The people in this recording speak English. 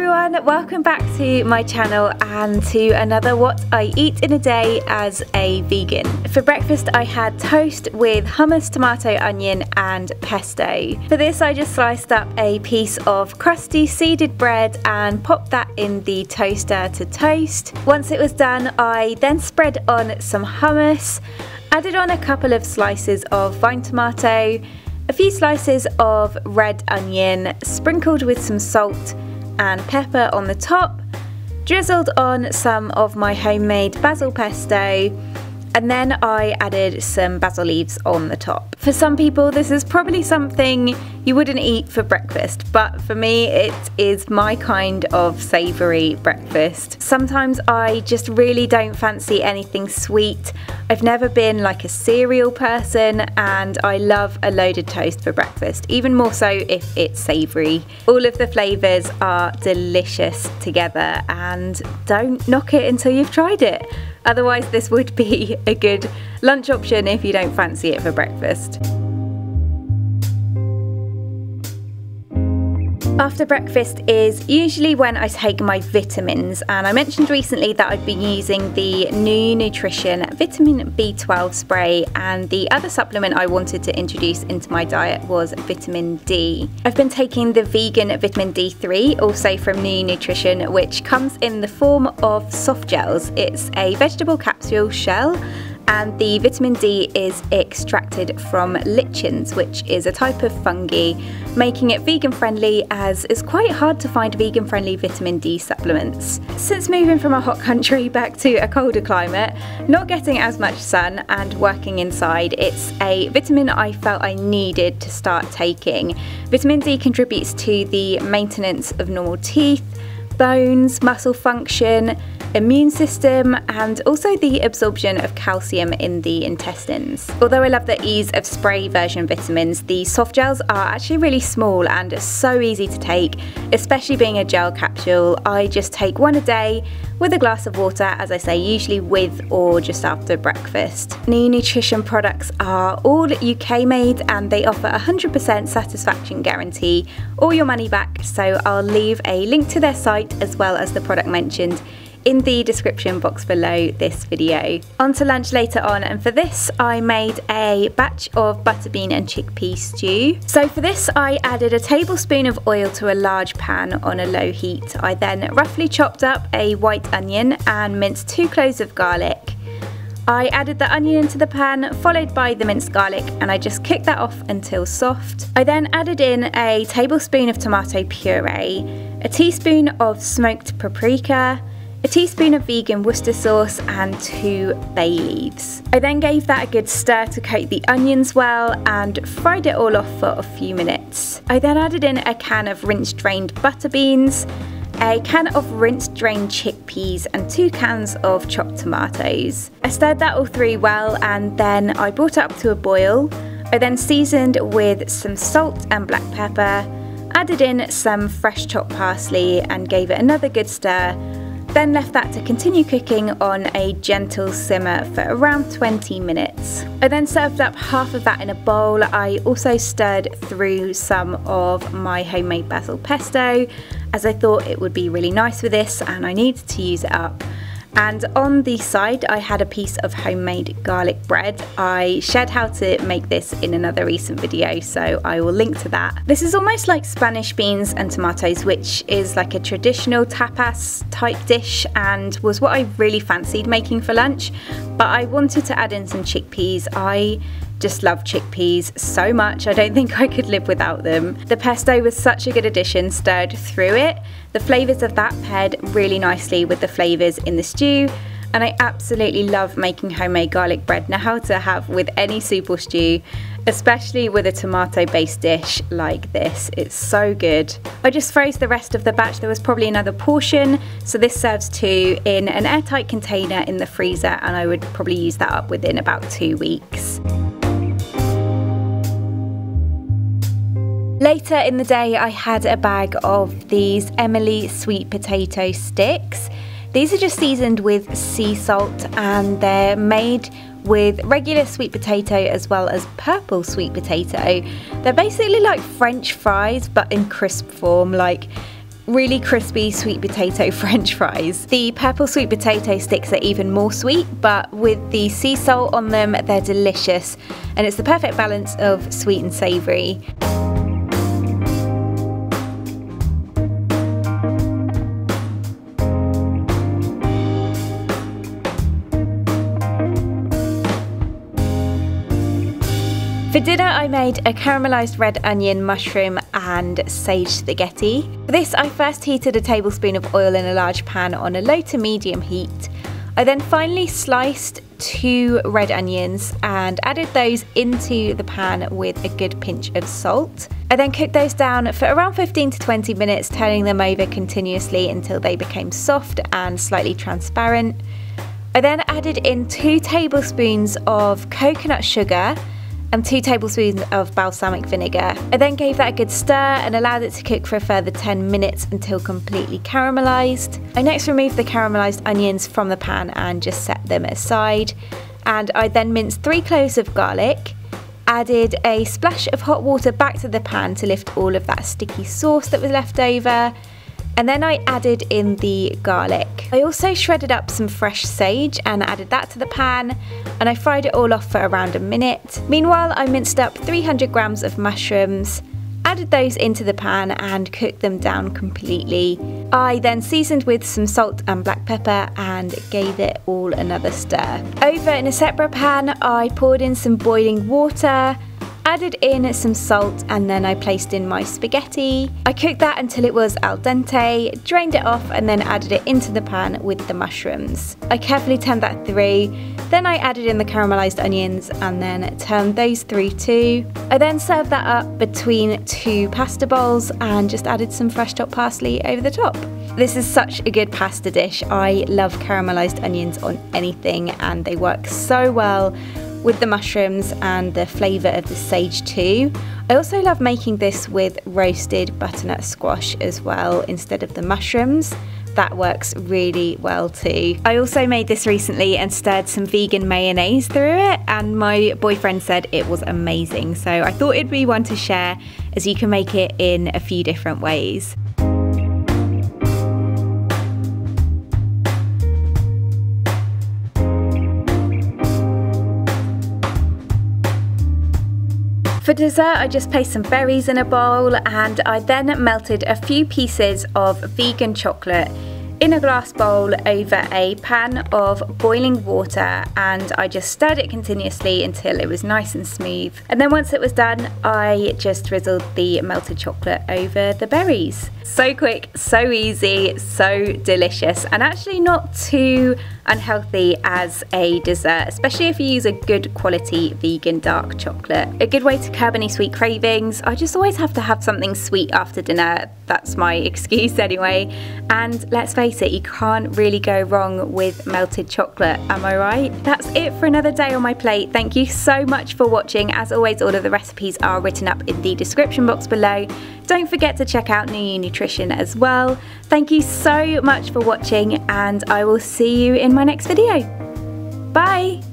everyone, welcome back to my channel and to another what I eat in a day as a vegan. For breakfast I had toast with hummus, tomato, onion and pesto. For this I just sliced up a piece of crusty seeded bread and popped that in the toaster to toast. Once it was done I then spread on some hummus, added on a couple of slices of vine tomato, a few slices of red onion, sprinkled with some salt and pepper on the top, drizzled on some of my homemade basil pesto, and then I added some basil leaves on the top. For some people this is probably something you wouldn't eat for breakfast, but for me it is my kind of savoury breakfast. Sometimes I just really don't fancy anything sweet. I've never been like a cereal person and I love a loaded toast for breakfast, even more so if it's savoury. All of the flavours are delicious together and don't knock it until you've tried it. Otherwise this would be a good lunch option if you don't fancy it for breakfast. After breakfast is usually when I take my vitamins, and I mentioned recently that I've been using the New Nutrition vitamin B12 spray, and the other supplement I wanted to introduce into my diet was vitamin D. I've been taking the vegan vitamin D3, also from New Nutrition, which comes in the form of soft gels. It's a vegetable capsule shell, and the vitamin D is extracted from lichens, which is a type of fungi, making it vegan friendly as it's quite hard to find vegan friendly vitamin D supplements. Since moving from a hot country back to a colder climate, not getting as much sun and working inside, it's a vitamin I felt I needed to start taking. Vitamin D contributes to the maintenance of normal teeth, bones, muscle function, immune system, and also the absorption of calcium in the intestines. Although I love the ease of spray version vitamins, the soft gels are actually really small and so easy to take, especially being a gel capsule. I just take one a day with a glass of water, as I say, usually with or just after breakfast. New Nutrition products are all UK made and they offer 100% satisfaction guarantee, or your money back, so I'll leave a link to their site as well as the product mentioned in the description box below this video. On to lunch later on, and for this I made a batch of butterbean and chickpea stew. So for this I added a tablespoon of oil to a large pan on a low heat. I then roughly chopped up a white onion and minced 2 cloves of garlic. I added the onion into the pan, followed by the minced garlic, and I just cooked that off until soft. I then added in a tablespoon of tomato puree, a teaspoon of smoked paprika, a teaspoon of vegan Worcester sauce and 2 bay leaves. I then gave that a good stir to coat the onions well and fried it all off for a few minutes. I then added in a can of rinsed drained butter beans, a can of rinsed drained chickpeas and 2 cans of chopped tomatoes. I stirred that all through well and then I brought it up to a boil. I then seasoned with some salt and black pepper, added in some fresh chopped parsley and gave it another good stir. Then left that to continue cooking on a gentle simmer for around 20 minutes. I then served up half of that in a bowl. I also stirred through some of my homemade basil pesto, as I thought it would be really nice with this and I needed to use it up. And on the side I had a piece of homemade garlic bread. I shared how to make this in another recent video, so I will link to that. This is almost like Spanish beans and tomatoes, which is like a traditional tapas type dish and was what I really fancied making for lunch, but I wanted to add in some chickpeas. I just love chickpeas so much, I don't think I could live without them. The pesto was such a good addition stirred through it. The flavours of that paired really nicely with the flavours in the stew, and I absolutely love making homemade garlic bread now to have with any soup or stew, especially with a tomato based dish like this. It's so good. I just froze the rest of the batch. There was probably another portion, so this serves 2 in an airtight container in the freezer, and I would probably use that up within about 2 weeks. Later in the day I had a bag of these Emily sweet potato sticks. These are just seasoned with sea salt and they're made with regular sweet potato as well as purple sweet potato. They're basically like French fries but in crisp form. Like, really crispy sweet potato French fries. The purple sweet potato sticks are even more sweet, but with the sea salt on them, they're delicious, and it's the perfect balance of sweet and savoury. For dinner I made a caramelised red onion, mushroom and sage spaghetti. For this I first heated a tablespoon of oil in a large pan on a low to medium heat. I then finely sliced 2 red onions and added those into the pan with a good pinch of salt. I then cooked those down for around 15 to 20 minutes, turning them over continuously until they became soft and slightly transparent. I then added in 2 tablespoons of coconut sugar and 2 tablespoons of balsamic vinegar. I then gave that a good stir and allowed it to cook for a further 10 minutes until completely caramelised. I next removed the caramelised onions from the pan and just set them aside. And I then minced 3 cloves of garlic, added a splash of hot water back to the pan to lift all of that sticky sauce that was left over. And then I added in the garlic. I also shredded up some fresh sage and added that to the pan, and I fried it all off for around a minute. Meanwhile, I minced up 300 grams of mushrooms, added those into the pan and cooked them down completely. I then seasoned with some salt and black pepper and gave it all another stir. Over in a separate pan, I poured in some boiling water, added in some salt, and then I placed in my spaghetti. I cooked that until it was al dente, drained it off and then added it into the pan with the mushrooms. I carefully turned that through, then I added in the caramelised onions and then turned those through too. I then served that up between 2 pasta bowls and just added some fresh chopped parsley over the top. This is such a good pasta dish. I love caramelised onions on anything and they work so well with the mushrooms and the flavour of the sage too. I also love making this with roasted butternut squash as well instead of the mushrooms. That works really well too. I also made this recently and stirred some vegan mayonnaise through it, and my boyfriend said it was amazing, so I thought it'd be one to share as you can make it in a few different ways. For dessert, I just placed some berries in a bowl and I then melted a few pieces of vegan chocolate in a glass bowl over a pan of boiling water, and I just stirred it continuously until it was nice and smooth. And then once it was done, I just drizzled the melted chocolate over the berries. So quick, so easy, so delicious, and actually not too unhealthy as a dessert, especially if you use a good quality vegan dark chocolate. A good way to curb any sweet cravings. I just always have to have something sweet after dinner. That's my excuse anyway. And let's face it, you can't really go wrong with melted chocolate, am I right? That's it for another day on my plate. Thank you so much for watching. As always, all of the recipes are written up in the description box below. Don't forget to check out New Nutrition as well. Thank you so much for watching, and I will see you in my next video. Bye!